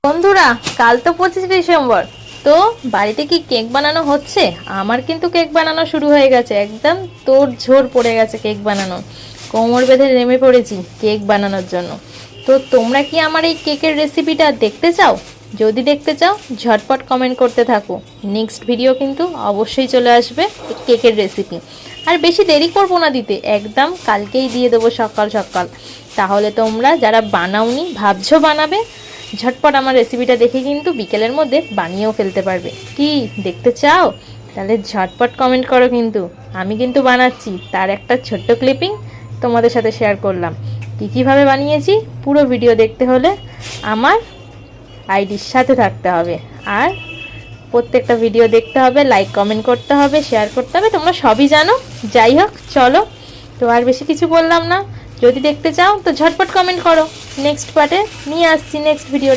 বন্ধুরা, কাল তো 25 ডিসেম্বর। তো বাড়িতে কি কেক বানানো হচ্ছে? আমার কিন্তু কেক বানানো শুরু হয়ে গেছে, একদম তোড় ঝড় পড়ে গেছে কেক বানানো। কোমর বেঁধে নেমে পড়েছি কেক বানানোর জন্য। তো তোমরা কি আমার এই কেকের রেসিপিটা দেখতে চাও? যদি দেখতে চাও ঝটপট কমেন্ট করতে থাকো। নেক্সট ভিডিও কিন্তু অবশ্যই চলে আসবে এই কেকের রেসিপি। আর বেশি দেরি করবো না দিতে, একদম কালকেই দিয়ে দেবো সকাল সকাল। তাহলে তোমরা যারা বানাওনি, ভাবছো বানাবে, ঝটপট আমার রেসিপিটা দেখে কিন্তু বিকেলের মধ্যে বানিয়েও ফেলতে পারবে। কি দেখতে চাও? তাহলে ঝটপট কমেন্ট করো। কিন্তু আমি কিন্তু বানাচ্ছি, তার একটা ছোট্ট ক্লিপিং তোমাদের সাথে শেয়ার করলাম। কীভাবে বানিয়েছি পুরো ভিডিও দেখতে হলে আমার আইডির সাথে থাকতে হবে। আর প্রত্যেকটা ভিডিও দেখতে হবে, লাইক কমেন্ট করতে হবে, শেয়ার করতে হবে, তোমরা সবই জানো। যাই হোক, চলো, তো আর বেশি কিছু বললাম না। যদি দেখতে চাও তো ঝটপট কমেন্ট করো। নেক্সট পার্টে নিয়ে আসছি নেক্সট ভিডিও।